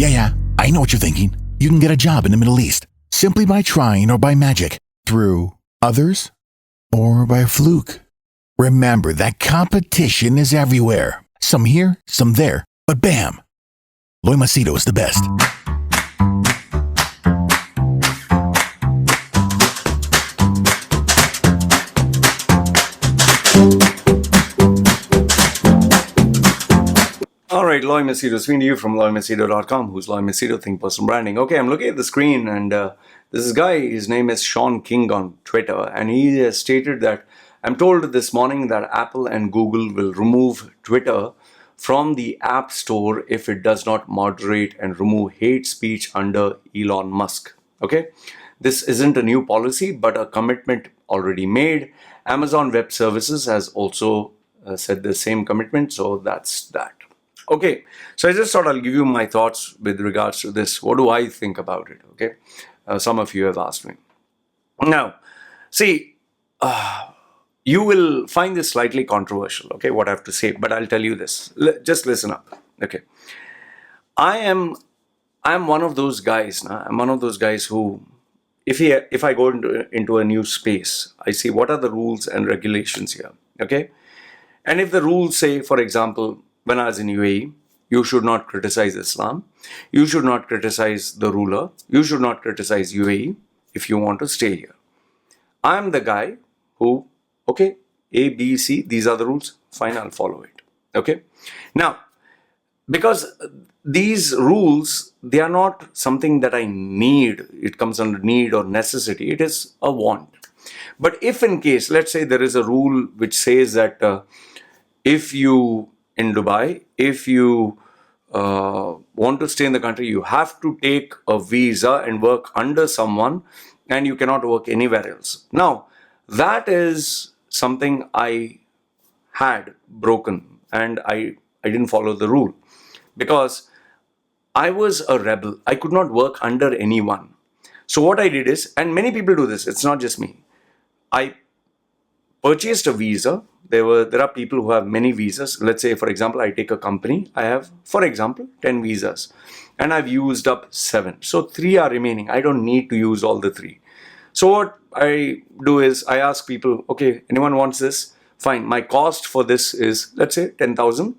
Yeah, I know what you're thinking. You can get a job in the Middle East simply by trying or by magic, through others, or by fluke. Remember that competition is everywhere. Some here, some there, but bam! Loy Machedo is the best. All right, Loy Machedo, speaking to you from loymachedo.com. Who's Loy Machedo? Think Personal Branding. Okay, I'm looking at the screen, and this guy, his name is Sean King on Twitter, and he has stated that, I'm told this morning that Apple and Google will remove Twitter from the App Store if it does not moderate and remove hate speech under Elon Musk. Okay, this isn't a new policy, but a commitment already made. Amazon Web Services has also said the same commitment, so that's that. Okay, so I just thought I'll give you my thoughts with regards to this. What do I think about it? Okay, some of you have asked me. Now, see, you will find this slightly controversial, okay, what I have to say, but I'll tell you this. Just listen up, okay. I am one of those guys, I'm one of those guys who, if I go into a new space, I see what are the rules and regulations here, okay? And if the rules say, for example, when I was in UAE, you should not criticize Islam, you should not criticize the ruler, you should not criticize UAE if you want to stay here. I'm the guy who, okay, A, B, C, these are the rules, fine, I'll follow it, okay? Now, because these rules, they are not something that I need, it comes under need or necessity, it is a want. But if in case, let's say there is a rule which says that if you, in Dubai, if you want to stay in the country, you have to take a visa and work under someone, and you cannot work anywhere else. Now, that is something I had broken, and I didn't follow the rule because I was a rebel. I could not work under anyone. So what I did is, and many people do this, it's not just me, I purchased a visa. There are people who have many visas. Let's say, for example, I take a company. I have, for example, 10 visas, and I've used up 7. So 3 are remaining. I don't need to use all the 3. So what I do is I ask people, okay, anyone wants this? Fine. My cost for this is, let's say, 10,000.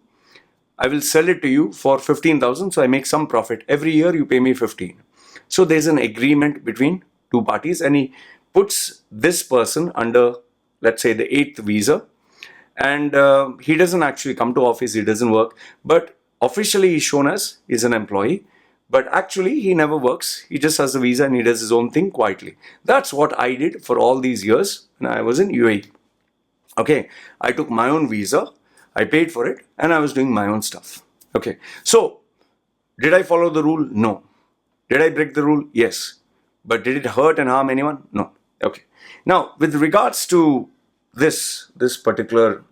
I will sell it to you for 15,000. So I make some profit. Every year you pay me 15. So there's an agreement between 2 parties, and he puts this person under, let's say, the 8th visa. And he doesn't actually come to office, he doesn't work, but officially he's shown as he's an employee, but actually he never works. He just has a visa and he does his own thing quietly. That's what I did for all these years when I was in UAE. Okay, I took my own visa, I paid for it, and I was doing my own stuff. Okay, so did I follow the rule? No. Did I break the rule? Yes. But did it hurt and harm anyone? No. Okay. Now, with regards to this particular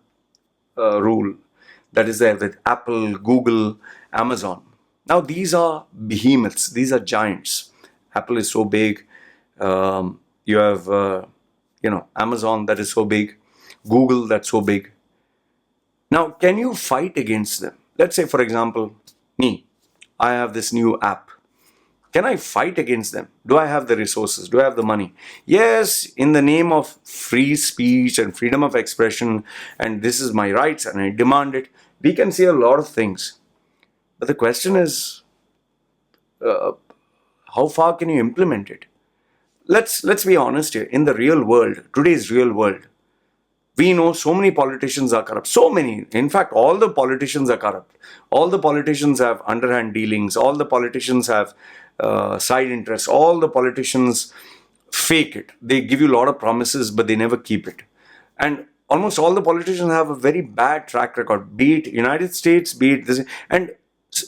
rule that is there with Apple, Google, Amazon. Now these are behemoths, these are giants. Apple is so big. You have Amazon that is so big, Google that's so big. Now, can you fight against them? Let's say, for example, me, I have this new app. Can I fight against them? Do I have the resources? Do I have the money? Yes, in the name of free speech and freedom of expression, and this is my rights and I demand it, we can say a lot of things. But the question is, how far can you implement it? Let's be honest here. In the real world, today's real world, we know so many politicians are corrupt. So many. In fact, all the politicians are corrupt. All the politicians have underhand dealings. All the politicians have side interests. All the politicians fake it. They give you a lot of promises, but they never keep it. And almost all the politicians have a very bad track record, be it United States, be it this. And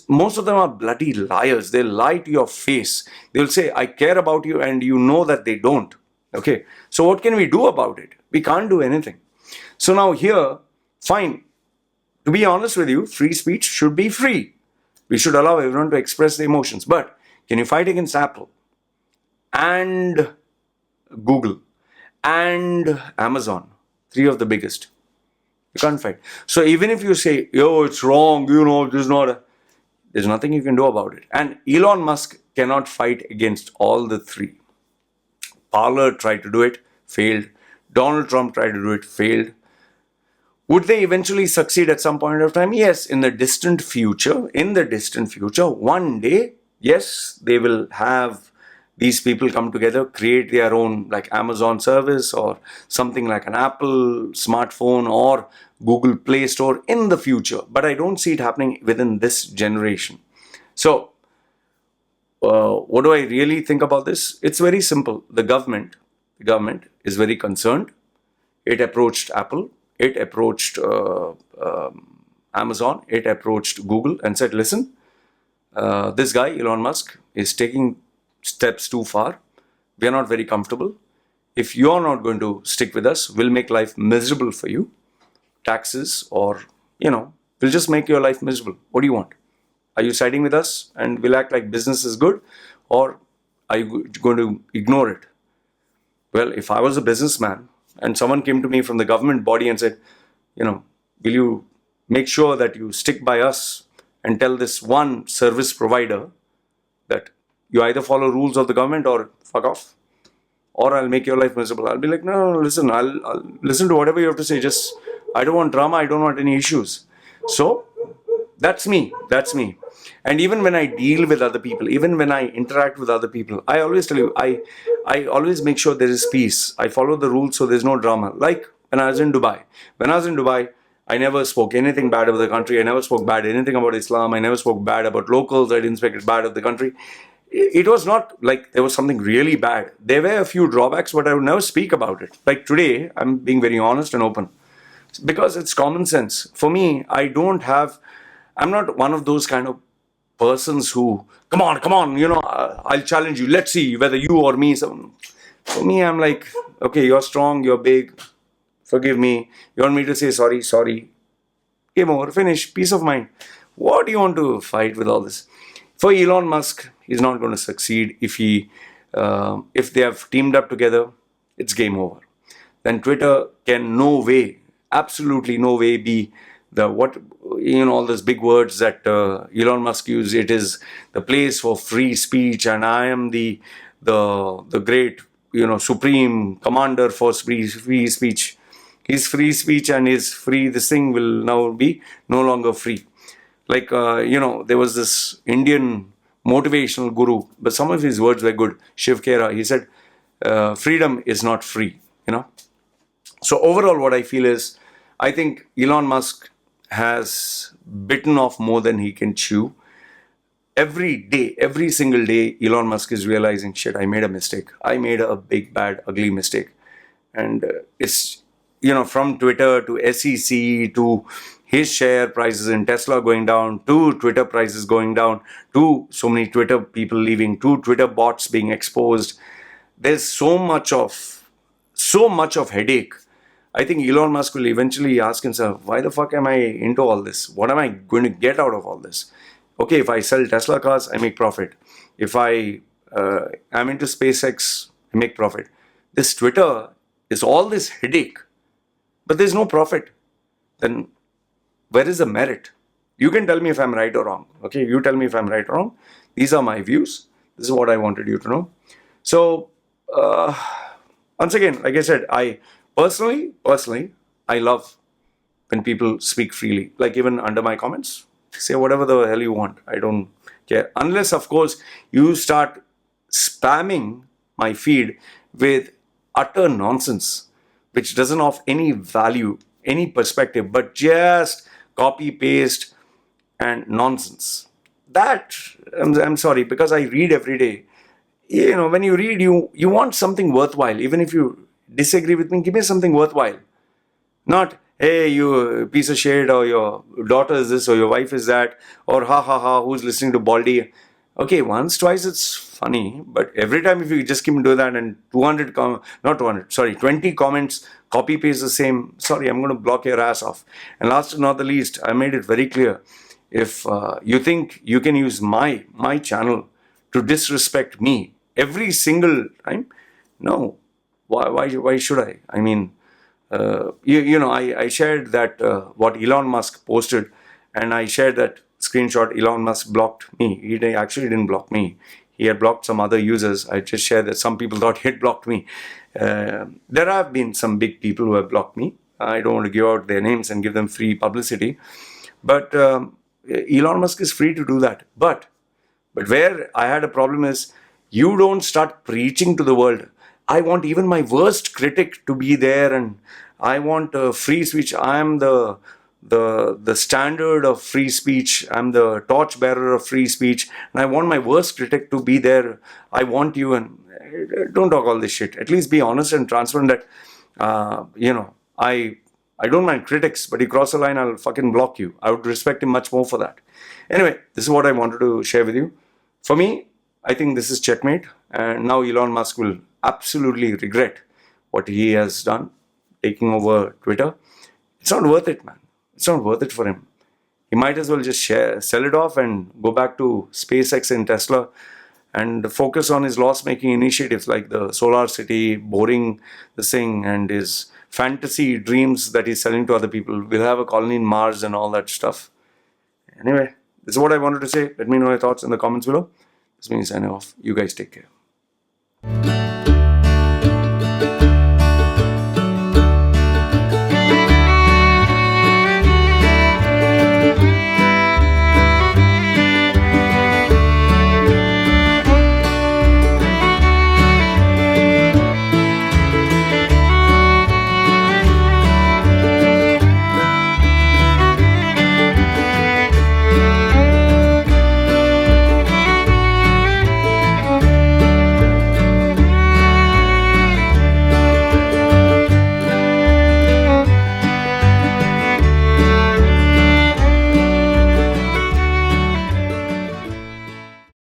most of them are bloody liars. They lie to your face. They'll say, I care about you, and you know that they don't. Okay. So what can we do about it? We can't do anything. So now here, fine. To be honest with you, free speech should be free. We should allow everyone to express their emotions. But can you fight against Apple and Google and Amazon? 3 of the biggest. You can't fight. So even if you say, yo, it's wrong, this is not There's nothing you can do about it. And Elon Musk cannot fight against all the three. Parler tried to do it, failed. Donald Trump tried to do it, failed. Would they eventually succeed at some point of time? Yes, in the distant future. In the distant future, one day, yes, they will have these people come together, create their own like Amazon service or something like an Apple smartphone or Google Play Store in the future. But I don't see it happening within this generation. So, what do I really think about this? It's very simple. The government is very concerned. It approached Apple. It approached Amazon. It approached Google and said, listen, this guy, Elon Musk, is taking steps too far. We are not very comfortable. If you are not going to stick with us, we'll make life miserable for you. Taxes or, we'll just make your life miserable. What do you want? Are you siding with us and we'll act like business is good? Or are you going to ignore it? Well, if I was a businessman and someone came to me from the government body and said, will you make sure that you stick by us and tell this one service provider that you either follow rules of the government or fuck off, or I'll make your life miserable. I'll be like, no, listen, I'll listen to whatever you have to say. Just, I don't want drama. I don't want any issues. So that's me. And even when I deal with other people, even when I interact with other people, I always tell you, I always make sure there is peace. I follow the rules so there's no drama. Like when I was in Dubai. When I was in Dubai, I never spoke anything bad about the country. I never spoke bad anything about Islam. I never spoke bad about locals. I didn't speak bad of the country. It was not like there was something really bad. There were a few drawbacks, but I would never speak about it. Like today, I'm being very honest and open. Because it's common sense. For me, I'm not one of those kind of persons who, come on, I'll challenge you. Let's see whether you or me. For me, I'm like, okay, you're strong, you're big, forgive me. You want me to say sorry. Game over, finish, peace of mind. What do you want to fight with all this? For Elon Musk, he's not going to succeed. If they have teamed up together, it's game over. Then Twitter can absolutely no way be all those big words that Elon Musk used. It is the place for free speech, and I am the great supreme commander for free speech. His free speech and his free this thing will now be no longer free. Like there was this Indian motivational guru, but some of his words were good. Shiv Khera, he said, freedom is not free. So overall, what I feel is, I think Elon Musk has bitten off more than he can chew. Every single day, Elon Musk is realizing, shit, I made a mistake. I made a big, bad, ugly mistake. And it's, from Twitter to SEC to his share prices in Tesla going down, to Twitter prices going down, to so many Twitter people leaving, to Twitter bots being exposed. There's so much of headache. I think Elon Musk will eventually ask himself, why the fuck am I into all this? What am I going to get out of all this? Okay, if I sell Tesla cars, I make profit. If I am into SpaceX, I make profit. This Twitter is all this headache, but there's no profit. Then where is the merit? You can tell me if I'm right or wrong. Okay, you tell me if I'm right or wrong. These are my views. This is what I wanted you to know. So, once again, like I said, Personally, I love when people speak freely. Like even under my comments, say whatever the hell you want. I don't care. Unless, of course, you start spamming my feed with utter nonsense, which doesn't offer any value, any perspective, but just copy, paste, and nonsense. That, I'm sorry, because I read every day. When you read, you want something worthwhile. Even if you disagree with me, give me something worthwhile. Not, hey, you piece of shit, or your daughter is this, or your wife is that, or ha, who's listening to Baldy? Okay, once, twice it's funny, but every time if you just keep doing that and 20 comments, copy paste the same, sorry, I'm going to block your ass off. And last but not the least, I made it very clear, if you think you can use my channel to disrespect me every single time, no. Why should I? I mean, I shared that what Elon Musk posted, and I shared that screenshot, Elon Musk blocked me. Actually didn't block me. He had blocked some other users. I just shared that some people thought he had blocked me. There have been some big people who have blocked me. I don't want to give out their names and give them free publicity. But Elon Musk is free to do that. But where I had a problem is, you don't start preaching to the world. I want even my worst critic to be there, and I want free speech. I am the standard of free speech. I'm the torchbearer of free speech, and I want my worst critic to be there. I want you, and don't talk all this shit. At least be honest and transparent that I don't mind critics, but you cross the line, I'll fucking block you. I would respect him much more for that. Anyway, this is what I wanted to share with you. For me, I think this is checkmate, and now Elon Musk will absolutely regret what he has done, taking over Twitter. It's not worth it, man. It's not worth it for him. He might as well just sell it off and go back to SpaceX and Tesla and focus on his loss-making initiatives like the Solar City, boring this thing, and his fantasy dreams that he's selling to other people. We'll have a colony in Mars and all that stuff. Anyway, this is what I wanted to say. Let me know your thoughts in the comments below. This means signing off. You guys take care.